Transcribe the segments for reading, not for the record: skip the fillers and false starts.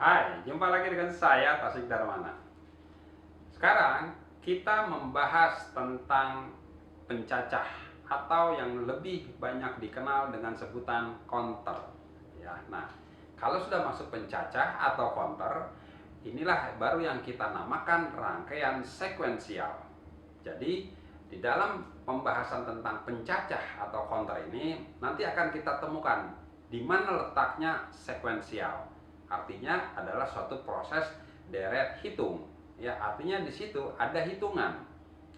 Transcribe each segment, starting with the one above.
Hai, jumpa lagi dengan saya Tasik Darmana. Sekarang kita membahas tentang pencacah atau yang lebih banyak dikenal dengan sebutan counter. Ya, nah, kalau sudah masuk pencacah atau counter, inilah baru yang kita namakan rangkaian sekuensial. Jadi di dalam pembahasan tentang pencacah atau counter ini nanti akan kita temukan di mana letaknya sekuensial. Artinya adalah suatu proses deret hitung. Ya, artinya di situ ada hitungan.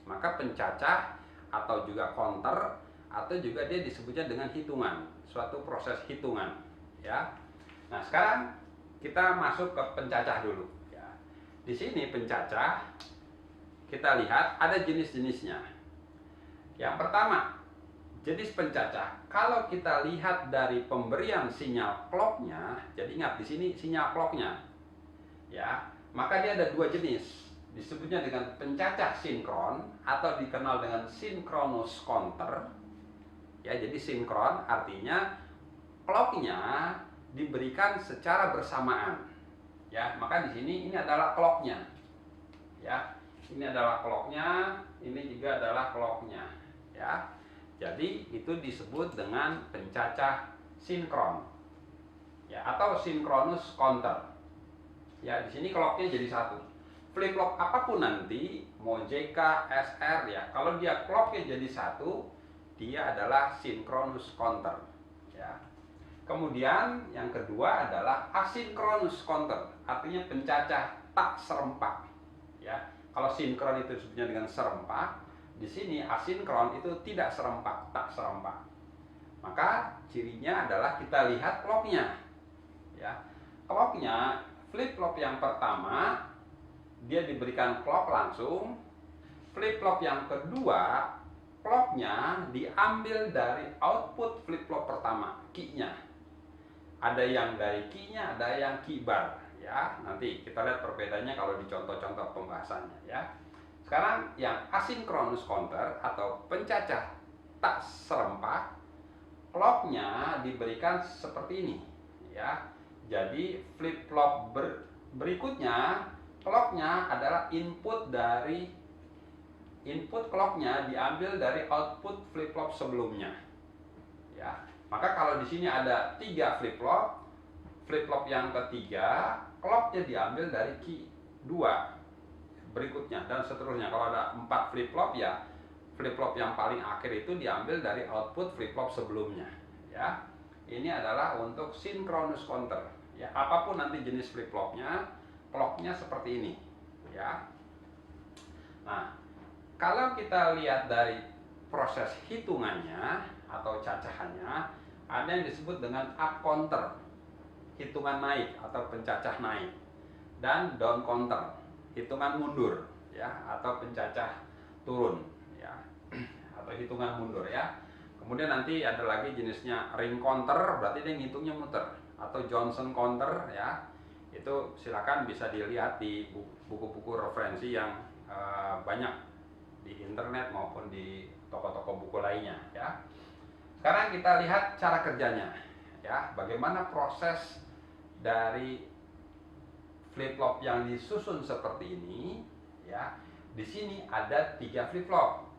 Maka pencacah atau juga counter atau juga dia disebutnya dengan hitungan, suatu proses hitungan, ya. Nah, sekarang kita masuk ke pencacah dulu, ya. Di sini pencacah kita lihat ada jenis-jenisnya. Yang pertama, jenis pencacah. Kalau kita lihat dari pemberian sinyal clocknya, jadi ingat di sini sinyal clocknya, ya, maka dia ada dua jenis. Disebutnya dengan pencacah sinkron atau dikenal dengan synchronous counter. Ya, jadi sinkron artinya clocknya diberikan secara bersamaan. Ya, maka di sini ini adalah clocknya. Ya, ini adalah clocknya, ini juga adalah clocknya. Ya, jadi itu disebut dengan pencacah sinkron, ya, atau synchronous counter. Ya, di sini clocknya jadi satu. Flip flop apapun nanti, mau JK, SR, ya, kalau dia clocknya jadi satu, dia adalah synchronous counter. Ya. Kemudian yang kedua adalah asynchronous counter, artinya pencacah tak serempak. Ya, kalau sinkron itu disebutnya dengan serempak, di sini asinkron itu tidak serempak, tak serempak. Maka cirinya adalah kita lihat clocknya. Ya, clocknya flip flop yang pertama dia diberikan clock langsung. Flip flop yang kedua clocknya diambil dari output flip flop pertama, key-nya. Ada yang dari key-nya, ada yang key bar. Ya, nanti kita lihat perbedaannya kalau di contoh-contoh pembahasannya, ya. Sekarang yang asynchronous counter atau pencacah tak serempak, clocknya diberikan seperti ini, ya. Jadi flip flop berikutnya clocknya adalah input clocknya diambil dari output flip flop sebelumnya, ya. Maka kalau di sini ada 3 flip flop yang ketiga clocknya diambil dari key 2 berikutnya dan seterusnya. Kalau ada 4 flip flop, ya flip flop yang paling akhir itu diambil dari output flip flop sebelumnya, ya. Ini adalah untuk synchronous counter, ya. Apapun nanti jenis flip flopnya, clocknya seperti ini, ya. Nah, kalau kita lihat dari proses hitungannya atau cacahannya, ada yang disebut dengan up counter, hitungan naik atau pencacah naik, dan down counter, hitungan mundur, ya, atau pencacah turun, ya, atau hitungan mundur, ya. Kemudian nanti ada lagi jenisnya ring counter, berarti dia ngitungnya muter, atau Johnson counter, ya. Itu silakan bisa dilihat di buku-buku referensi yang banyak di internet maupun di toko-toko buku lainnya, ya. Sekarang kita lihat cara kerjanya, ya. Bagaimana proses dari flip flop yang disusun seperti ini, ya. Di sini ada 3 flip flop.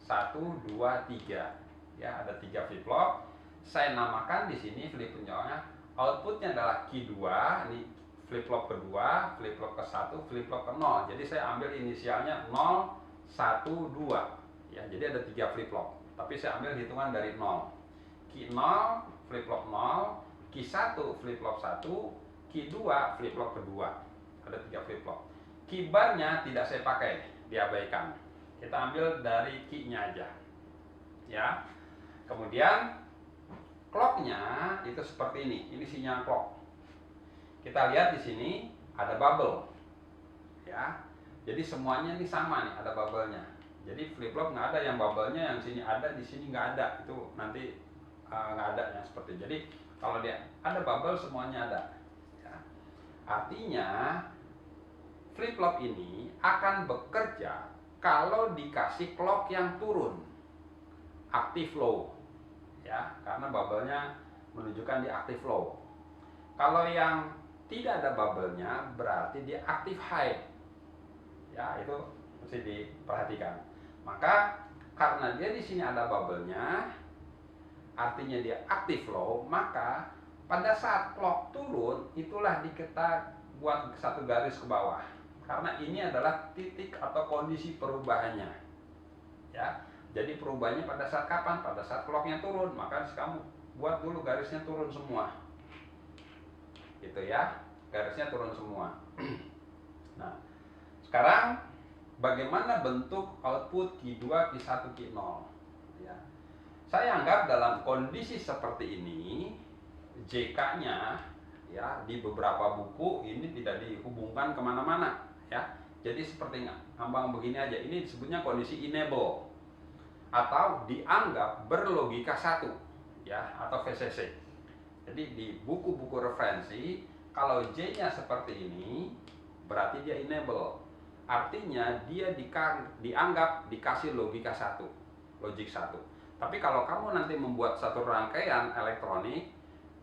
1 2 3. Ya, ada 3 flip flop. Saya namakan di sini flip flopnya, outputnya adalah key 2, ini flip flop kedua, flip flop ke-1, flip flop ke-0. Jadi saya ambil inisialnya 0 1 2. Ya, jadi ada 3 flip flop. Tapi saya ambil hitungan dari 0. Key 0 flip flop 0, key 1 flip flop 1, key 2 flip flop kedua. Ada 3 flip flop. Key barnya tidak saya pakai, diabaikan. Kita ambil dari key-nya aja. Ya. Kemudian clock-nya itu seperti ini. Ini sinyal clock. Kita lihat di sini ada bubble. Ya. Jadi semuanya ini sama nih, ada bubble-nya. Jadi flip flop nggak ada yang bubble-nya, yang sini ada, di sini nggak ada. Itu nanti nggak ada yang seperti itu. Jadi kalau dia ada bubble, semuanya ada. Ya. Artinya flip flop ini akan bekerja kalau dikasih clock yang turun, active low, ya, karena bubble-nya menunjukkan di active low. Kalau yang tidak ada bubble-nya berarti dia aktif high. Ya, itu mesti diperhatikan. Maka karena dia di sini ada bubble-nya, artinya dia aktif low, maka pada saat clock turun itulah kita buat satu garis ke bawah. Karena ini adalah titik atau kondisi perubahannya. Ya. Jadi perubahannya pada saat kapan? Pada saat clocknya turun. Maka kamu buat dulu garisnya turun semua. Gitu ya. Garisnya turun semua. Nah, sekarang bagaimana bentuk output Q2, Q1, Q0? Ya. Saya anggap dalam kondisi seperti ini, JK-nya ya di beberapa buku ini tidak dihubungkan kemana-mana ya. Jadi seperti ngambang begini aja. Ini disebutnya kondisi enable atau dianggap berlogika satu ya, atau VCC. Jadi di buku-buku referensi kalau J-nya seperti ini berarti dia enable. Artinya dia dianggap dikasih logika satu, logik satu. Tapi kalau kamu nanti membuat satu rangkaian elektronik,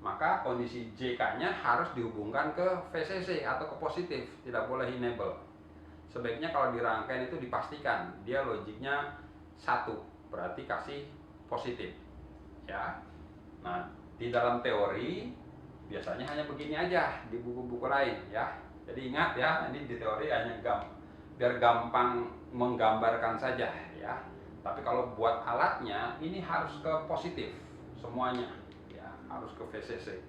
maka kondisi JK-nya harus dihubungkan ke VCC atau ke positif, tidak boleh enable. Sebaiknya kalau dirangkaian itu dipastikan dia logiknya satu, berarti kasih positif. Ya. Nah, di dalam teori biasanya hanya begini aja di buku-buku lain ya. Jadi ingat ya, ini di teori hanya biar gampang menggambarkan saja ya. Tapi kalau buat alatnya ini harus ke positif semuanya ya, harus ke VCC.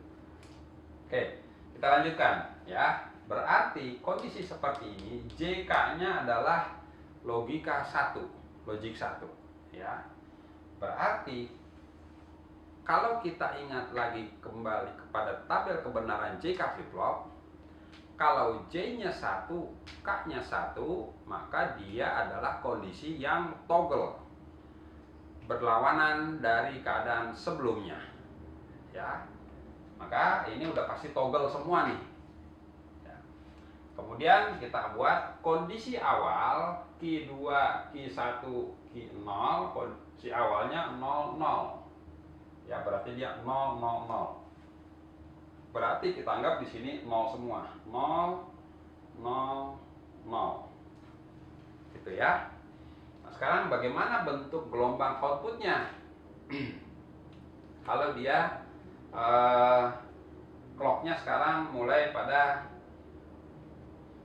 Oke, kita lanjutkan ya. Berarti kondisi seperti ini JK-nya adalah logika 1, logik 1 ya. Berarti kalau kita ingat lagi kembali kepada tabel kebenaran JK flip-flop, kalau J-nya 1, K-nya 1, maka dia adalah kondisi yang toggle, berlawanan dari keadaan sebelumnya ya. Maka ini udah pasti toggle semua nih ya. Kemudian kita buat kondisi awal Q2, Q1, Q0, kondisi awalnya 0, 0 ya, berarti dia 0, 0, 0. Berarti kita anggap di sini 0 semua. 0, 0, 0. Gitu ya. Nah, sekarang bagaimana bentuk gelombang outputnya? Kalau dia clocknya sekarang mulai pada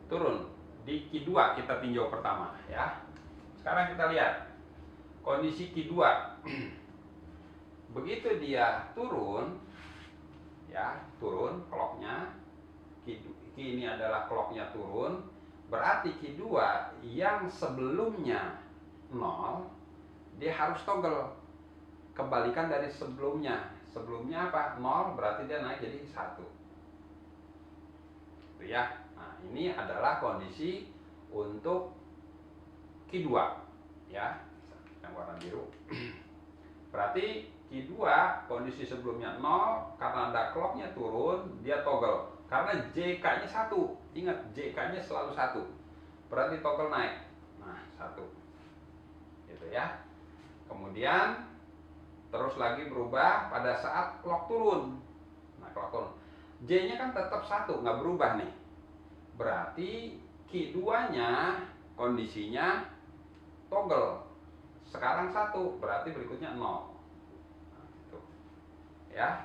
turun. Di Q2 kita tinjau pertama ya. Sekarang kita lihat kondisi Q2. Begitu dia turun ya, turun clocknya, Q ini adalah clocknya turun, berarti Q2 yang sebelumnya 0 dia harus toggle, kebalikan dari sebelumnya. Sebelumnya apa? 0 berarti dia naik jadi 1 itu ya. Nah, ini adalah kondisi untuk Q2 ya, yang warna biru. Berarti Q2 kondisi sebelumnya 0, karena ada clocknya turun dia toggle, karena JK-nya 1. Ingat, JK-nya selalu 1, berarti toggle naik. Nah, 1 gitu ya. Kemudian terus lagi berubah pada saat clock turun. Nah, clock turun J-nya kan tetap 1, nggak berubah nih. Berarti Q2-nya kondisinya toggle, sekarang 1, berarti berikutnya 0 ya.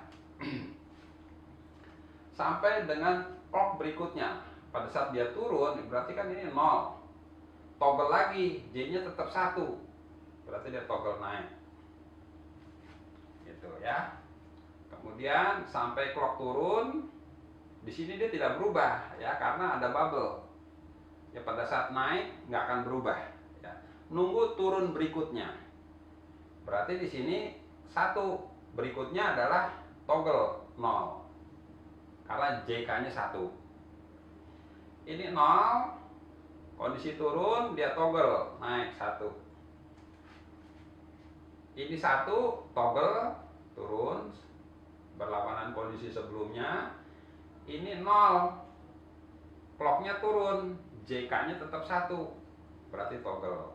Sampai dengan clock berikutnya, pada saat dia turun berarti kan ini 0, toggle lagi, J-nya tetap 1, berarti dia toggle naik gitu ya. Kemudian sampai clock turun, di sini dia tidak berubah ya, karena ada bubble ya. Pada saat naik nggak akan berubah ya. Nunggu turun berikutnya, berarti di sini 1, berikutnya adalah toggle 0 karena JK-nya 1. Ini 0, kondisi turun dia toggle naik 1. Ini 1, toggle turun berlawanan kondisi sebelumnya. Ini 0, clocknya turun, JK-nya tetap 1, berarti toggle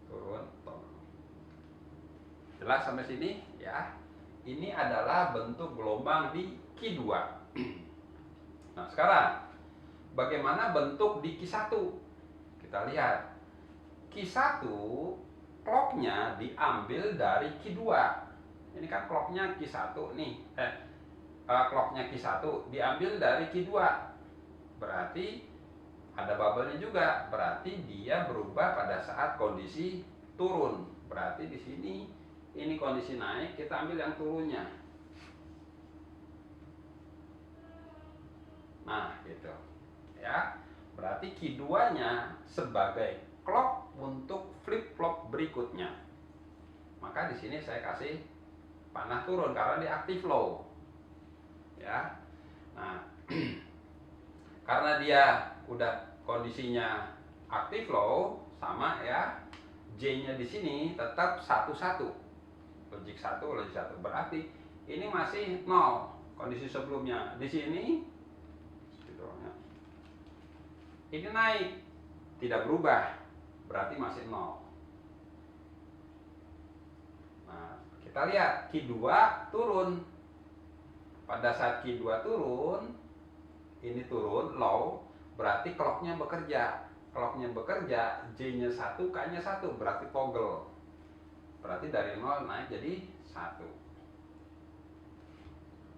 turun, toggle. Jelas sampai sini ya. Ini adalah bentuk gelombang di Q2. Nah, sekarang bagaimana bentuk di Q1? Kita lihat. Q1 clocknya diambil dari Q2. Ini kan clocknya Q1 nih. Clocknya Q1 diambil dari Q2. Berarti ada bubble-nya juga. Berarti dia berubah pada saat kondisi turun. Berarti di sini ini kondisi naik, kita ambil yang turunnya. Nah, gitu. Ya. Berarti Q2-nya sebagai clock untuk flip-flop berikutnya. Maka di sini saya kasih panah turun karena dia active low. Ya. Nah, karena dia udah kondisinya active low, sama ya. J-nya di sini tetap 1 1. Logic 1, logic 1. Berarti ini masih 0 kondisi sebelumnya. Di sini ini naik, tidak berubah, berarti masih 0. Nah, kita lihat Q2 turun. Pada saat Q2 turun, ini turun low, berarti clocknya bekerja. Clocknya bekerja, J-nya 1, K-nya 1, berarti toggle. Berarti dari 0 naik jadi 1.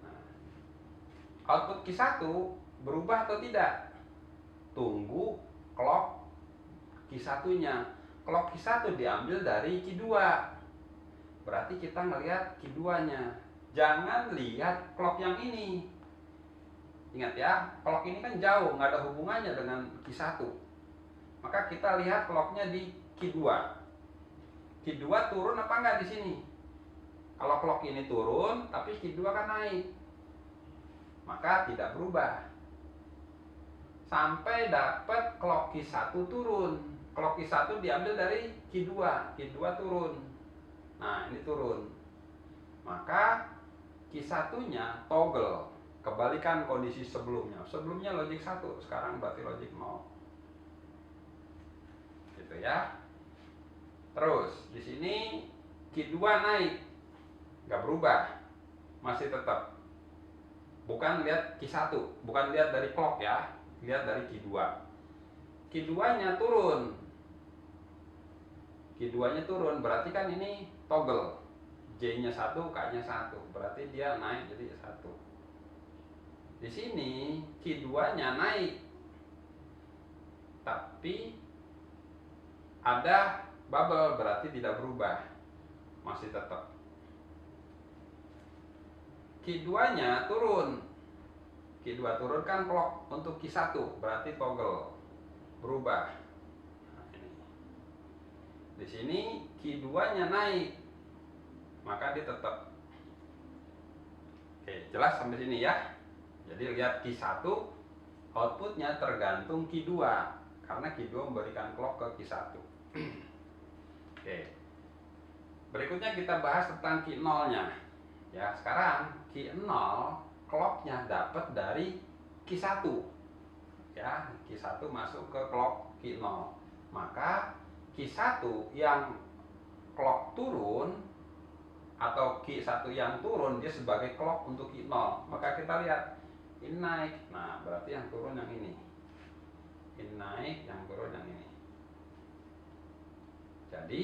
Nah, output Q1 berubah atau tidak? Tunggu clock Q1-nya. Clock Q1 diambil dari Q2. Berarti kita ngelihat Q2-nya. Jangan lihat clock yang ini. Ingat ya, clock ini kan jauh, nggak ada hubungannya dengan Q1. Maka kita lihat clocknya di Q2. Q2 turun apa enggak di sini? Kalau clock ini turun, tapi Q2 kan naik, maka tidak berubah. Sampai dapat clock Q1 turun. Clock Q1 diambil dari Q2. Q2 turun. Nah, ini turun. Maka Q1-nya toggle. Kebalikan kondisi sebelumnya. Sebelumnya logic 1, sekarang berarti logic 0. Gitu ya. Terus di sini Q2 naik. Nggak berubah. Masih tetap. Bukan lihat Q1, bukan lihat dari clock ya. Lihat dari Q2. Q2-nya turun. Q2-nya turun, berarti kan ini toggle. J-nya 1, K-nya 1. Berarti dia naik jadi 1. Di sini Q2-nya naik. Tapi ada bubble, berarti tidak berubah. Masih tetap. Q2-nya turun. Q2 turun kan clock untuk Q1, berarti toggle. Berubah. Nah, ini. Di sini Q2-nya naik. Maka dia tetap. Oke, jelas sampai sini ya. Jadi lihat Q1 outputnya tergantung Q2 karena Q2 memberikan clock ke Q1. Oke. Berikutnya kita bahas tentang Q0-nya. Ya, sekarang Q0 clocknya dapat dari Q1. Ya, Q1 masuk ke clock Q0. Maka Q1 yang clock turun atau Q1 yang turun dia sebagai clock untuk Q0. Maka kita lihat ini naik. Nah, berarti yang turun yang ini. Ini naik, yang turun yang ini. Jadi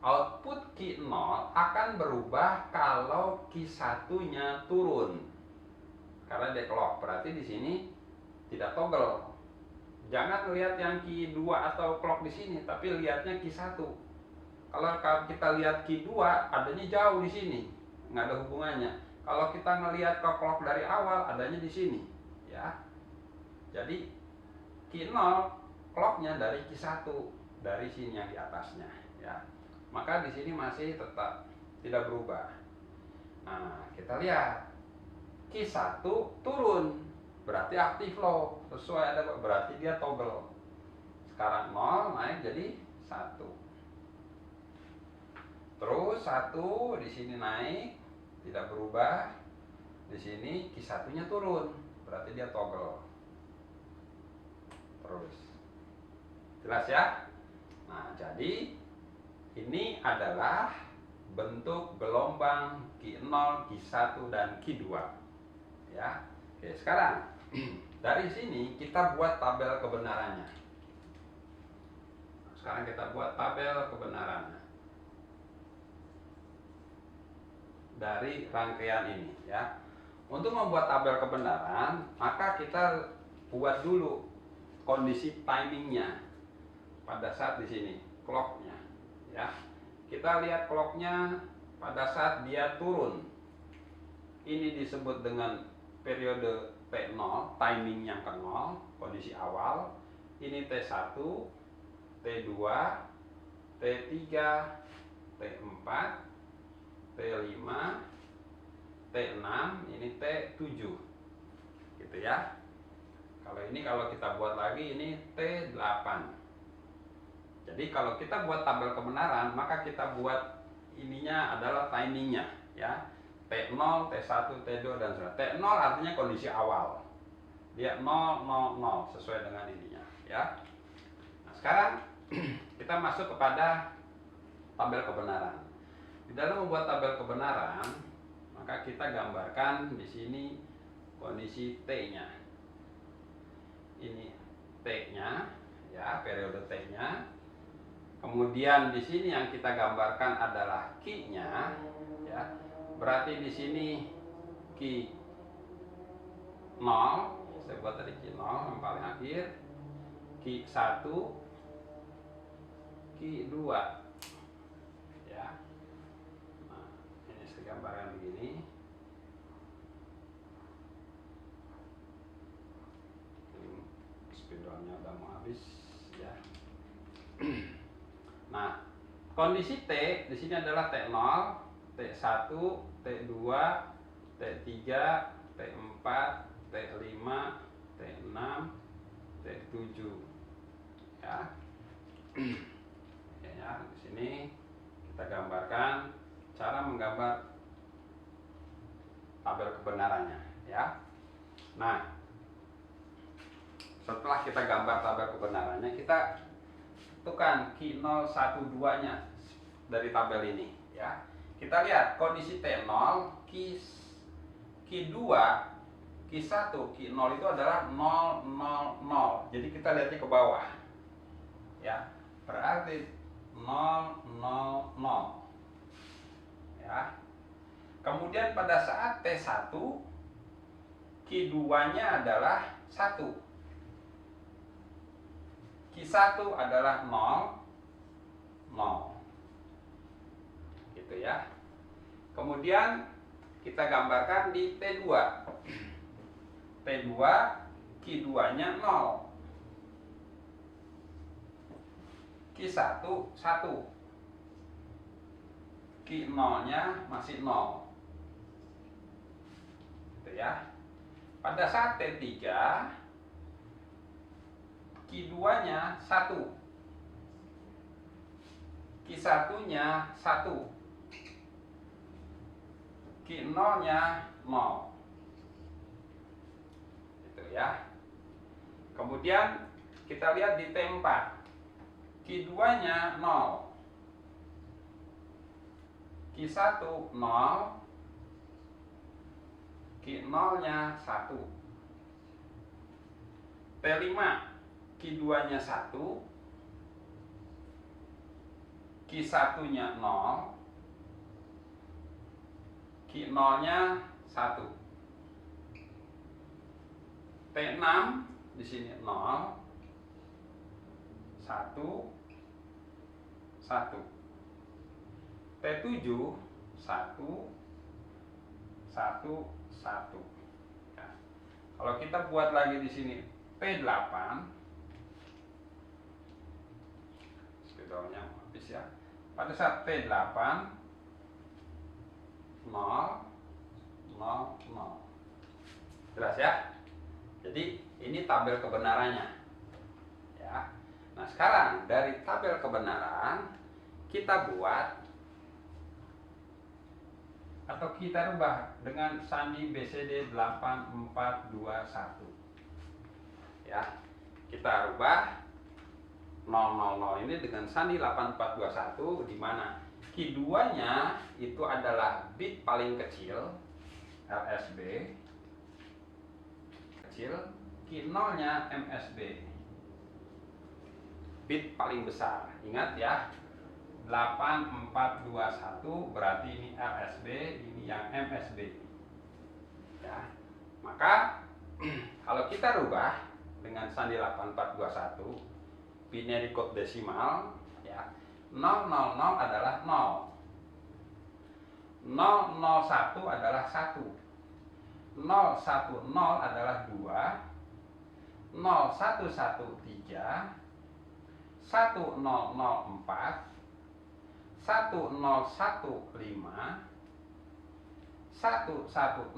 output Q0 akan berubah kalau Q1-nya turun. Karena dia clock, berarti di sini tidak toggle. Jangan lihat yang Q2 atau clock di sini, tapi lihatnya Q1. Kalau kita lihat Q2, adanya jauh di sini, nggak ada hubungannya. Kalau kita ngelihat ke clock dari awal, adanya di sini, ya. Jadi Q0 clocknya dari Q1, dari sini yang di atasnya, ya. Maka di sini masih tetap tidak berubah. Nah, kita lihat Q1 turun, berarti aktif low, sesuai ada, berarti dia toggle. Sekarang 0 naik jadi 1. Terus 1 di sini naik, tidak berubah. Di sini Q1-nya turun, berarti dia toggle. Terus. Jelas ya? Nah, jadi ini adalah bentuk gelombang Q0, Q1 dan Q2. Ya. Oke, sekarang Dari sini kita buat tabel kebenarannya. Sekarang kita buat tabel kebenarannya dari rangkaian ini ya. Untuk membuat tabel kebenaran, maka kita buat dulu kondisi timingnya pada saat di sini clocknya ya. Kita lihat clocknya pada saat dia turun. Ini disebut dengan periode T0, timing yang ke 0, kondisi awal. Ini T1, T2, T3, T4, T5, T6, ini T7. Gitu ya. Kalau kita buat lagi ini T8. Jadi kalau kita buat tabel kebenaran, maka kita buat ininya adalah timingnya ya. T0, T1, T2 dan sebagainya. T0 artinya kondisi awal. Dia 0, 0, 0 sesuai dengan ininya ya. Nah, sekarang kita masuk kepada tabel kebenaran. Di dalam membuat tabel kebenaran, maka kita gambarkan di sini kondisi T-nya. Ini T-nya ya, periode T-nya. Kemudian di sini yang kita gambarkan adalah Q-nya ya. Berarti di sini Q0, saya buat tadi Q0 yang paling akhir, Q1, Q2 ya. Nah, ini saya gambarkan begini. Ini spidolnya udah mau habis ya. Nah, kondisi T di sini adalah T0, T1, T2, T3, T4, T5, T6, T7 ya. Ya, di sini kita gambarkan cara menggambar tabel kebenarannya ya. Nah, setelah kita gambar tabel kebenarannya, kita tentukan Q012-nya dari tabel ini ya. Kita lihat kondisi T0, Q2, Q1, Q0 itu adalah 0, 0, 0. Jadi kita lihatnya ke bawah ya. Berarti 0, 0, 0 ya. Kemudian pada saat T1, Q2-nya adalah 1, Q1 adalah 0, 0 gitu ya. Kemudian kita gambarkan di T2. T2 Q2-nya 0, Q1 1, Q0-nya masih 0 gitu ya. Pada saat T3 Q2-nya 1, Q1-nya 1, Q0-nya 0 gitu ya. Kemudian kita lihat di T4, Q2-nya 0, Q1 0, Q0-nya 1, T5 Q2-nya 1, Q1-nya 0, Q0-nya 1. T6 di sini 0, 1, 1. T7 1, 1, 1. Ya. Kalau kita buat lagi di sini T8, spidolnya habis ya. Pada saat T8 0, 0, 0. Jelas ya? Jadi ini tabel kebenarannya ya. Nah, sekarang dari tabel kebenaran kita buat atau kita rubah dengan sandi BCD 8421 ya. Kita rubah 000 ini dengan sandi 8421, di mana Q2-nya itu adalah bit paling kecil LSB kecil, key 0-nya MSB. Bit paling besar. Ingat ya. 8421 berarti ini LSB, ini yang MSB. Ya. Maka kalau kita rubah dengan sandi 8421 binary code desimal ya, 000 adalah 0, 001 adalah 1, 010 adalah 2, 0113, 1004, 1015, 1106,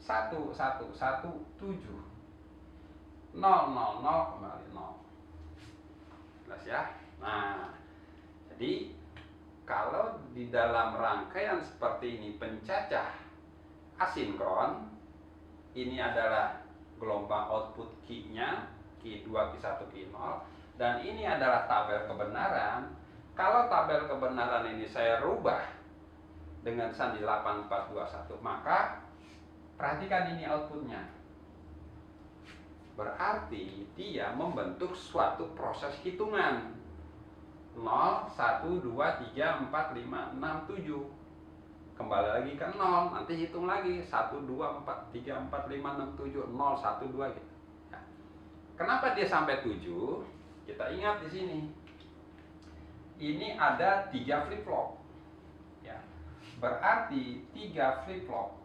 1117, 000 kembali 0. Jelas ya? Nah, jadi kalau di dalam rangkaian seperti ini pencacah asinkron, ini adalah gelombang output key-nya, key 2, key 1, key 0, dan ini adalah tabel kebenaran. Kalau tabel kebenaran ini saya rubah dengan sandi 8421, maka perhatikan ini outputnya. Berarti dia membentuk suatu proses hitungan. 0, 1, 2, 3, 4, 5, 6, 7. Kembali lagi ke 0, nanti hitung lagi 1, 2, 4, 3, 4, 5, 6, 7, 0, 1, 2 gitu. Ya. Kenapa dia sampai 7? Kita ingat di sini. Ini ada 3 flip flop. Ya. Berarti 3 flip flop.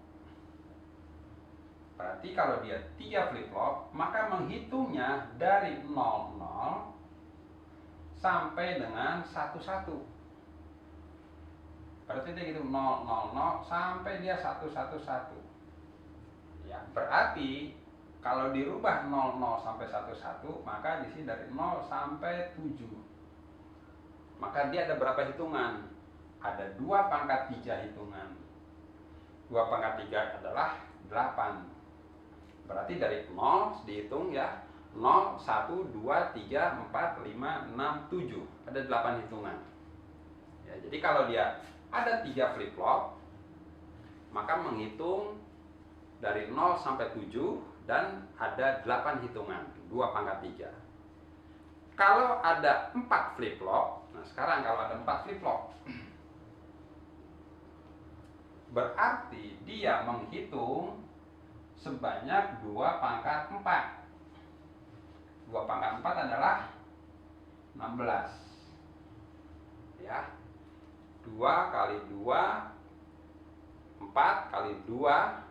Berarti kalau dia 3 flip flop, maka menghitungnya dari 00 sampai dengan 11. Berarti dia gitu 000 sampai dia 111. Ya, berarti kalau dirubah 00 sampai 11, maka di sini dari 0 sampai 7. Maka dia ada berapa hitungan? Ada 2 pangkat 3 hitungan. 2 pangkat 3 adalah 8. Berarti dari 0 dihitung ya, 0, 1, 2, 3, 4, 5, 6, 7. Ada 8 hitungan. Ya, jadi kalau dia ada 3 flip flop, maka menghitung dari 0 sampai 7 dan ada 8 hitungan, 2 pangkat 3. Kalau ada 4 flip flop, nah sekarang kalau ada 4 flip flop, berarti dia menghitung sebanyak 2 pangkat 4. 2 pangkat 4 adalah 16. Ya. 2 kali 2, 4 kali 2,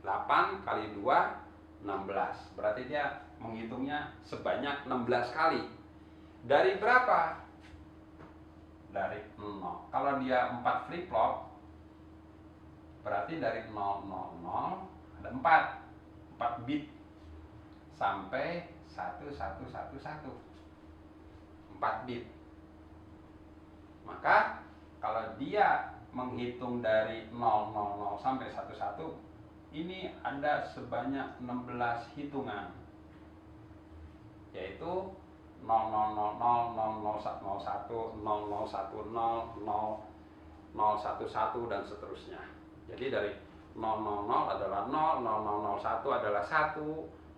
8 kali 2, 16. Berarti dia menghitungnya sebanyak 16 kali. Dari berapa? Dari 0. Kalau dia 4 flip flop, berarti dari 000 ada 4 bit sampai 1111. 4 bit. Maka kalau dia menghitung dari 000 sampai 11, ini ada sebanyak 16 hitungan, yaitu 0000, 0001, 0010, dan seterusnya. Jadi dari 000 adalah 0, 0001 adalah 1,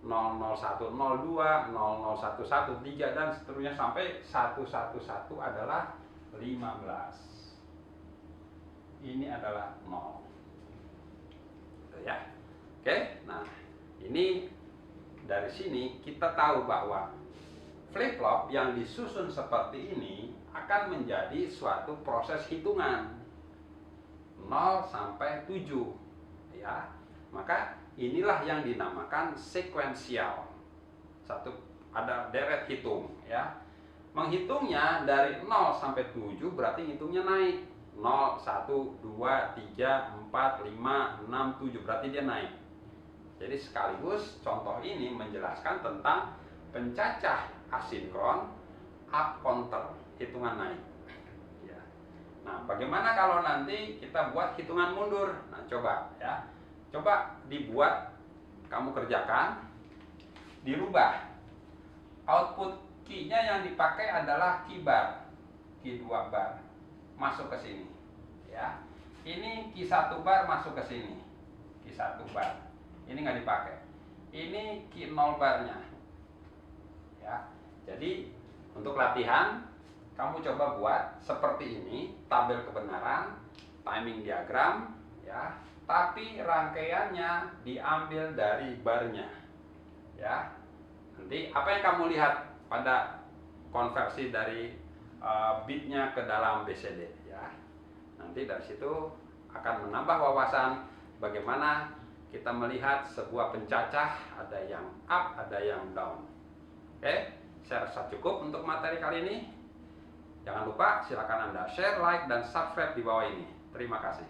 00102, 00113, dan seterusnya sampai 111 adalah 15. Ini adalah 0. Gitu ya. Oke, nah ini dari sini kita tahu bahwa flip flop yang disusun seperti ini akan menjadi suatu proses hitungan 0 sampai 7 ya. Maka inilah yang dinamakan sekuensial. Satu ada deret hitung ya. Menghitungnya dari 0 sampai 7 berarti hitungnya naik. 0, 1, 2, 3, 4, 5, 6, 7 berarti dia naik. Jadi sekaligus contoh ini menjelaskan tentang pencacah asinkron up counter, hitungan naik. Ya. Nah, bagaimana kalau nanti kita buat hitungan mundur? Nah, coba ya. Coba dibuat, kamu kerjakan, dirubah. Output key-nya yang dipakai adalah key bar, key 2 bar. Masuk ke sini. Ya. Ini key 1 bar masuk ke sini. Key 1 bar. Ini nggak dipakai. ini key 0 barnya. Ya. Jadi untuk latihan kamu coba buat seperti ini, tabel kebenaran, timing diagram, ya. Tapi rangkaiannya diambil dari barnya. Ya. Nanti apa yang kamu lihat pada konversi dari bitnya ke dalam BCD, ya. Nanti dari situ akan menambah wawasan bagaimana kita melihat sebuah pencacah, ada yang up, ada yang down. Oke, saya rasa cukup untuk materi kali ini. Jangan lupa silakan Anda share, like, dan subscribe di bawah ini. Terima kasih.